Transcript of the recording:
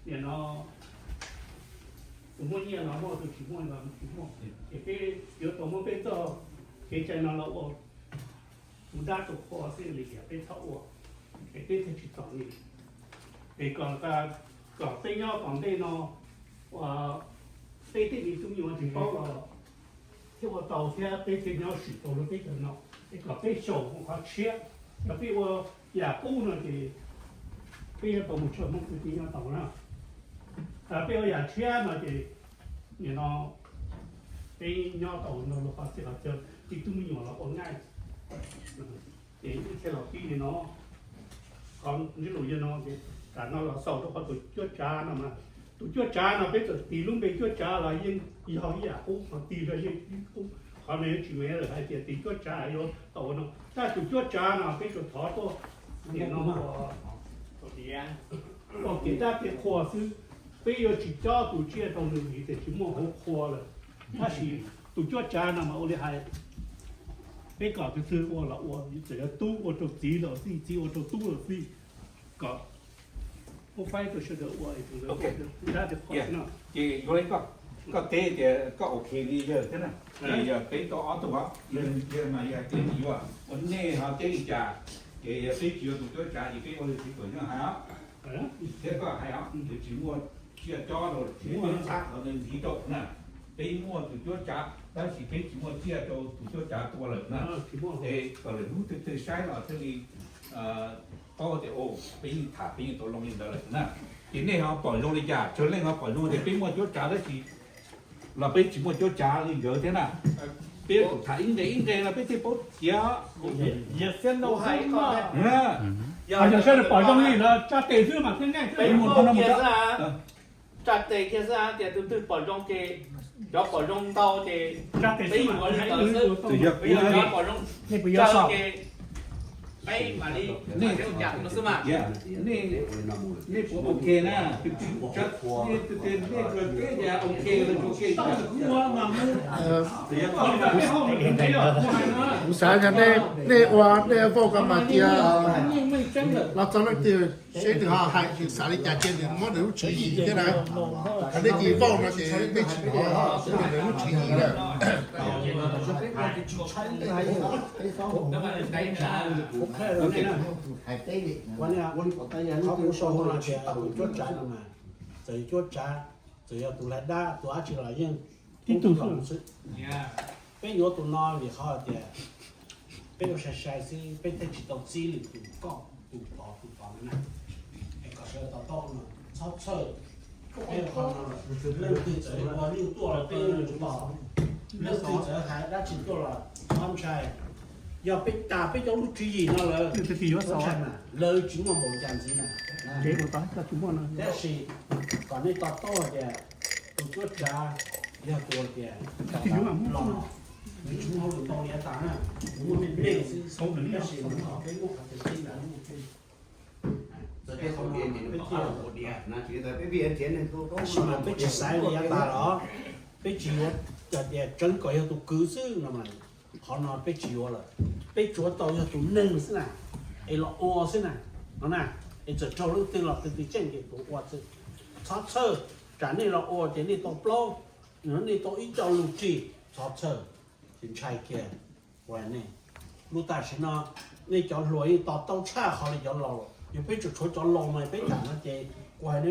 เนี่ยเนาะผมว่าเนี่ยเราบอกตัวขี้ม้วนเราขี้ม้วนเอ๊ะเดี๋ยวผมมันเป็นตัวเกจเราเราบอกมันได้ตัวคอเส้นเลยเป็นเท่าอ่ะเอ๊ะเป็นที่สองนี่เอ๊ะก่อนเป็นย่อก่อนได้เนาะว่าเป็นที่มีตุ้มอยู่ถึงเป้าเราที่ว่าต่อเสียเป็นที่ย่อสิตัวเราเป็นเนาะเอ๊ะก็เป็นโฉมของเขาเชี่ยแล้วเป็นว่าอยากกู้เนาะที่เป็นประมุขชนมันคือที่ย่อต่อเนาะ比如养车那的，你那，比鸟到那了话，这个叫地都没用了，我爱，一天老比的喏，讲你路人喏的，但那老少的话都脚扎那嘛，都脚扎那别个地路别脚扎了，以后也好，地了也好，后面就没了，还得地脚扎要到那，但是脚扎那别个他多，你那个，我给他别花是。bây giờ chỉ cho tụi chia trong đường thì chỉ mua hộp khoa làถ้าสิตchoจานมาโอเลไฮไปก่อนไปซื้อว่าละว่าจะตู้ว่าตัวจีละจีว่าตัวตู้ละสิก็พวกไฟตัวเชื่อว่าไอ้ตัวได้จะพอเนาะจีอยู่เลยก็เตะเดี๋ยวก็โอเคดีเยอะใช่ไหมเดี๋ยวไปต่อตัวเรื่องมาอย่างเตะอยู่อ่ะวันนี้เขาเตะจ่าเดี๋ยวไปจีตัวตัวจ่าอีกไปโอเลสิตัวเนาะฮะเดี๋ยวก็ให้เอาเดี๋ยวจีมัวchia cho rồi chia cho xác ở nên khí độ nè tí mua từ chỗ trả đó chỉ cái chỉ mua chia cho từ chỗ trả tua lợn nè thì còn lại lúc từ sai là thế thì to thì ô bí thả bí tổ lông lên đó lợn nè thì này họ bỏ lông đi trả cho nên họ bỏ lông thì bí mua chỗ trả đó chỉ là bí chỉ mua chỗ trả lên gỡ thế nào bí tổ thả in cái là bí thì bớt giá giờ xem đâu hay mà giờ xem là bỏ trong này là cha tiền xưa mà thế này cái một con một chặt tề kia ra thì từ bỏ trong cái đó bỏ trong tàu thì cha tiền xưa mà bây giờ bỏ trong tàu cái bay mà đi này cái chặt nó xưa màนี่โอเคนะจัดนี่เป็นนี่เกิดแค่จะโอเคเลยโอเคอุตสาหกรรมในว่าในพวกกันมาเกี่ยวเราตอนนั้นเดียวใช้ถึงหาสาริกาเจนมันเดี๋ยวชี้ใช่ไหมอันนี้กี่ฟองนะเดี๋ยวไม่ชี้เดี๋ยวชี้เลยวันนี้เขาผู้ชมเราเชื่อตัวจุดจ่ายมาจะจุดจ่ายจะ要ตัว来ได้ตัวอาชีพอะไรยังที่ตัวหลังสุดเป็นอยู่ตัวนอนหรือเขาเดียวเป็นอยู่ใช้สิเป็นแต่จิตตกซีหรือตัวก็ตัวปอนะไอ้ก็เชื่อต่อต้นเนาะชอบเชื่อไอ้คนเรื่องที่จะว่าเรื่องตัวเราเป็นอยู่จุดต่อเรื่องที่จะหายได้จิตตัวเราชอบใช้要被打被叫录取人了，这是有少嘛？录取我冇这样子嘛。结果打他怎么呢？但是讲你达到的，都做家要多的，老，你从好多也打呢，我们没是从人家是很好，给我还是自然这边后面你们好多的，那觉得被别人捡的都都。是嘛？被几岁的也打了，被几我也整个要都狗屎了嘛。họ nói bé chịu rồi bé chúa tàu cho tụi nâng thế nào ấy là o thế nào nó nè ấy giờ cho lúc từ trên cái tụi o thế sát sơ trả này là o thì này tàu plo nó này tàu ít cho lục chỉ sát sơ thì chạy kia vậy này lúc ta sẽ nó này cho lối tàu tàu xa họ lại cho lò nhưng bé chúa cho lò này bé trả nó chơi vậy này